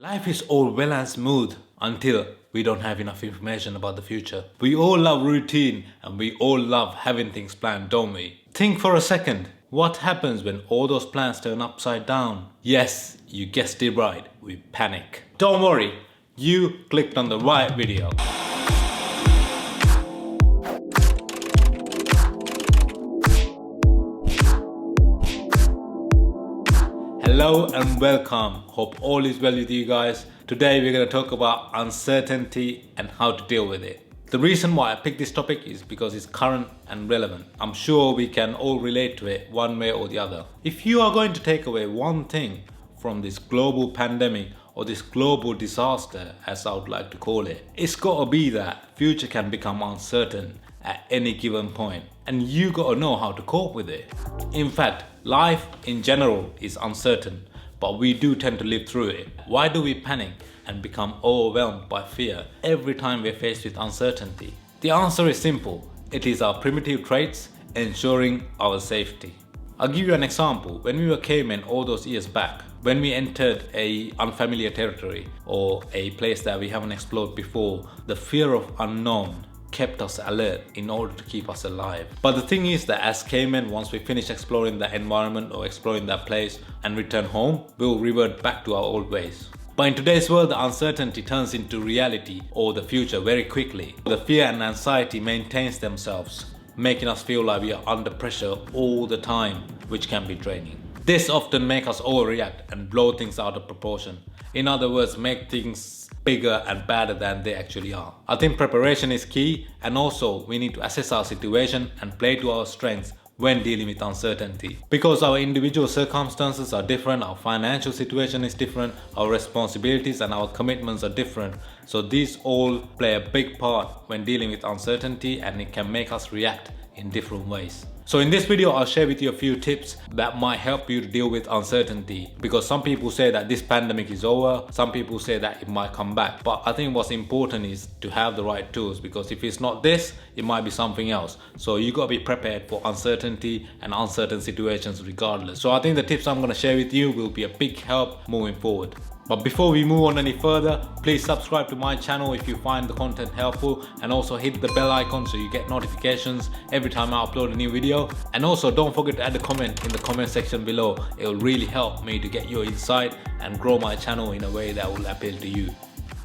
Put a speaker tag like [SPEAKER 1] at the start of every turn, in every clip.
[SPEAKER 1] Life is all well and smooth until we don't have enough information about the future. We all love routine and we all love having things planned, don't we? Think for a second. What happens when all those plans turn upside down? Yes, you guessed it right. We panic. Don't worry, you clicked on the right video. Hello and welcome. Hope all is well with you guys. Today we're going to talk about uncertainty and how to deal with it. The reason why I picked this topic is because it's current and relevant. I'm sure we can all relate to it one way or the other. If you are going to take away one thing from this global pandemic or this global disaster, as I would like to call it, it's got to be that future can become uncertain at any given point, and you got to know how to cope with it. In fact, life in general is uncertain, but we do tend to live through it. Why do we panic and become overwhelmed by fear every time we're faced with uncertainty? The answer is simple. It is our primitive traits ensuring our safety. I'll give you an example. When we were cavemen all those years back, when we entered a unfamiliar territory or a place that we haven't explored before, the fear of unknown kept us alert in order to keep us alive. But the thing is that as cavemen, once we finish exploring that environment or exploring that place and return home, we'll revert back to our old ways. But in today's world, the uncertainty turns into reality or the future very quickly. The fear and anxiety maintains themselves, making us feel like we are under pressure all the time, which can be draining. This often makes us overreact and blow things out of proportion. In other words, make things bigger and badder than they actually are. I think preparation is key, and also we need to assess our situation and play to our strengths when dealing with uncertainty. Because our individual circumstances are different, our financial situation is different, our responsibilities and our commitments are different. So these all play a big part when dealing with uncertainty, and it can make us react in different ways. So in this video, I'll share with you a few tips that might help you to deal with uncertainty, because some people say that this pandemic is over, some people say that it might come back. But I think what's important is to have the right tools, because if it's not this, it might be something else. So you got to be prepared for uncertainty and uncertain situations regardless. So I think the tips I'm going to share with you will be a big help moving forward. But before we move on any further, please subscribe to my channel if you find the content helpful, and also hit the bell icon so you get notifications every time I upload a new video. And also don't forget to add a comment in the comment section below. It will really help me to get your insight and grow my channel in a way that will appeal to you.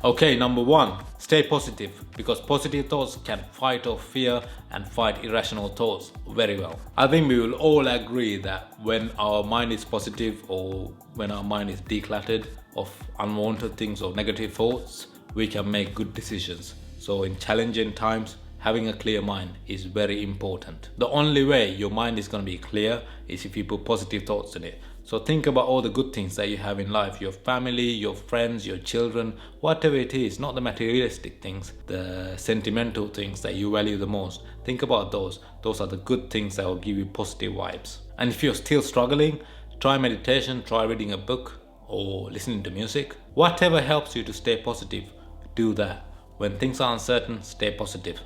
[SPEAKER 1] Okay, number one, stay positive, because positive thoughts can fight off fear and fight irrational thoughts very well. I think we will all agree that when our mind is positive, or when our mind is decluttered of unwanted things or negative thoughts, we can make good decisions. So in challenging times, having a clear mind is very important. The only way your mind is going to be clear is if you put positive thoughts in it. So think about all the good things that you have in life, your family, your friends, your children, whatever it is, not the materialistic things, the sentimental things that you value the most. Think about those. Those are the good things that will give you positive vibes. And if you're still struggling, try meditation, try reading a book or listening to music. Whatever helps you to stay positive, do that. When things are uncertain, stay positive.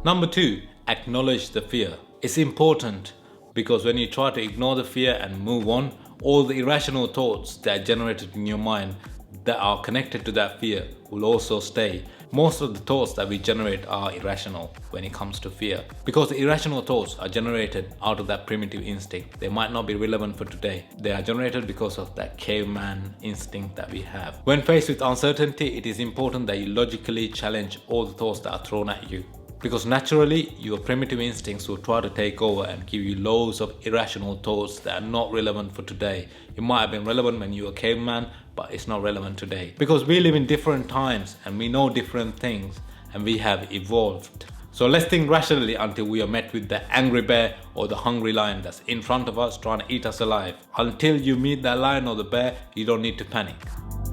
[SPEAKER 1] Number two, acknowledge the fear. It's important, because when you try to ignore the fear and move on, all the irrational thoughts that are generated in your mind that are connected to that fear will also stay. Most of the thoughts that we generate are irrational when it comes to fear, because the irrational thoughts are generated out of that primitive instinct. They might not be relevant for today. They are generated because of that caveman instinct that we have. When faced with uncertainty, it is important that you logically challenge all the thoughts that are thrown at you, because naturally your primitive instincts will try to take over and give you loads of irrational thoughts that are not relevant for today. It might have been relevant when you were a caveman, but it's not relevant today, because we live in different times and we know different things and we have evolved. So let's think rationally until we are met with the angry bear or the hungry lion that's in front of us trying to eat us alive. Until you meet that lion or the bear, you don't need to panic.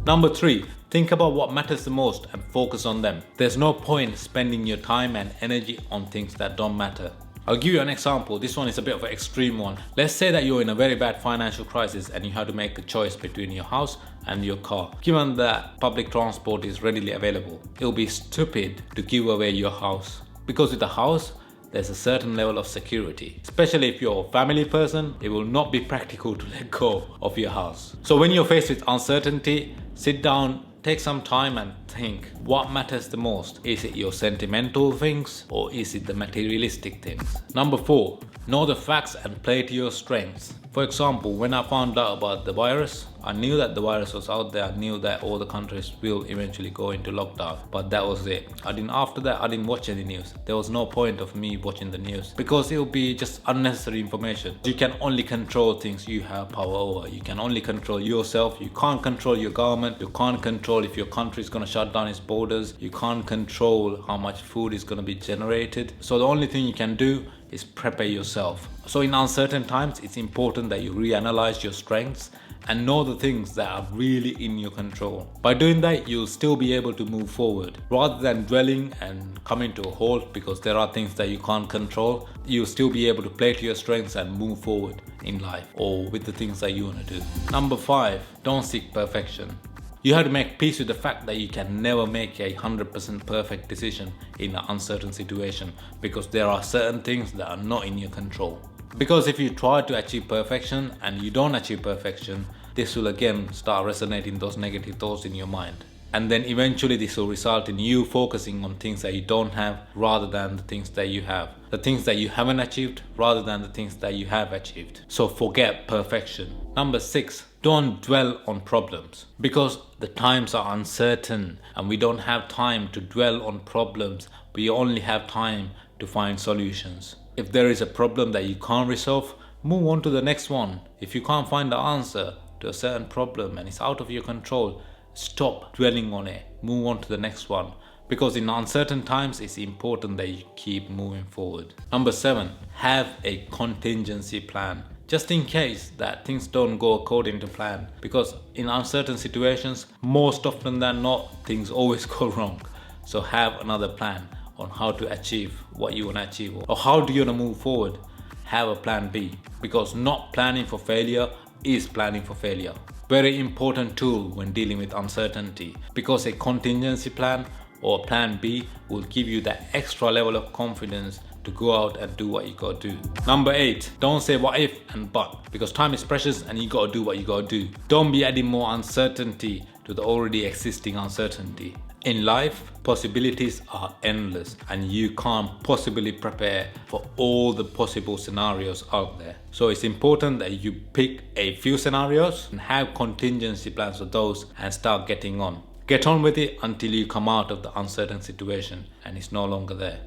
[SPEAKER 1] Number three, think about what matters the most and focus on them. There's no point spending your time and energy on things that don't matter. I'll give you an example. This one is a bit of an extreme one. Let's say that you're in a very bad financial crisis and you have to make a choice between your house and your car. Given that public transport is readily available, it will be stupid to give away your house, because with a house, there's a certain level of security. Especially if you're a family person, it will not be practical to let go of your house. So when you're faced with uncertainty, sit down, take some time and think, what matters the most? Is it your sentimental things or is it the materialistic things? Number 4, know the facts and play to your strengths. For example, when I found out about the virus, I knew that the virus was out there. I knew that all the countries will eventually go into lockdown, but that was it. After that, I didn't watch any news. There was no point of me watching the news because it will be just unnecessary information. You can only control things you have power over. You can only control yourself. You can't control your government. You can't control if your country is going to shut down its borders. You can't control how much food is going to be generated. So the only thing you can do is prepare yourself. So in uncertain times, it's important that you reanalyze your strengths and know the things that are really in your control. By doing that, you'll still be able to move forward. Rather than dwelling and coming to a halt because there are things that you can't control, you'll still be able to play to your strengths and move forward in life or with the things that you want to do. Number 5, don't seek perfection. You have to make peace with the fact that you can never make a 100% perfect decision in an uncertain situation because there are certain things that are not in your control. Because if you try to achieve perfection and you don't achieve perfection, this will again start resonating those negative thoughts in your mind. And then eventually this will result in you focusing on things that you don't have rather than the things that you have. The things that you haven't achieved rather than the things that you have achieved. So forget perfection. Number 6, don't dwell on problems because the times are uncertain and we don't have time to dwell on problems. We only have time to find solutions. If there is a problem that you can't resolve, move on to the next one. If you can't find the answer to a certain problem and it's out of your control, stop dwelling on it. Move on to the next one. Because in uncertain times, it's important that you keep moving forward. Number 7, have a contingency plan. Just in case that things don't go according to plan. Because in uncertain situations, most often than not, things always go wrong. So have another plan on how to achieve what you want to achieve or how do you want to move forward. Have a plan B because not planning for failure is planning for failure. Very important tool when dealing with uncertainty because a contingency plan or plan B will give you that extra level of confidence to go out and do what you gotta do. Number 8, don't say what if and but because time is precious and you gotta do what you gotta do. Don't be adding more uncertainty to the already existing uncertainty. In life, possibilities are endless and you can't possibly prepare for all the possible scenarios out there. So it's important that you pick a few scenarios and have contingency plans for those and start getting on. Get on with it until you come out of the uncertain situation and it's no longer there.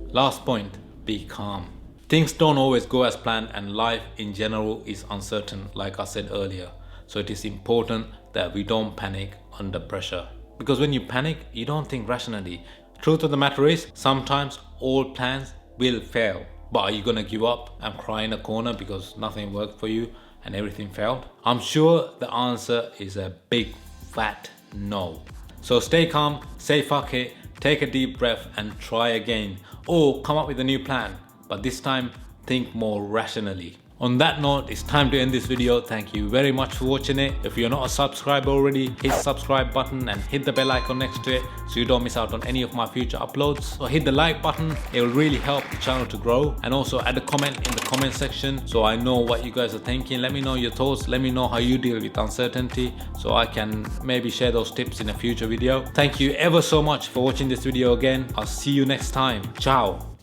[SPEAKER 1] Last point, be calm. Things don't always go as planned and life in general is uncertain like I said earlier. So it is important that we don't panic under pressure. Because when you panic, you don't think rationally. Truth of the matter is, sometimes all plans will fail. But are you gonna give up and cry in a corner because nothing worked for you and everything failed? I'm sure the answer is a big fat no. So stay calm, say fuck it, take a deep breath and try again. Or come up with a new plan. But this time, think more rationally. On that note, it's time to end this video. Thank you very much for watching it. If you're not a subscriber already, hit the subscribe button and hit the bell icon next to it so you don't miss out on any of my future uploads. So hit the like button, it will really help the channel to grow. And also add a comment in the comment section so I know what you guys are thinking. Let me know your thoughts, let me know how you deal with uncertainty so I can maybe share those tips in a future video. Thank you ever so much for watching this video again. I'll see you next time. Ciao.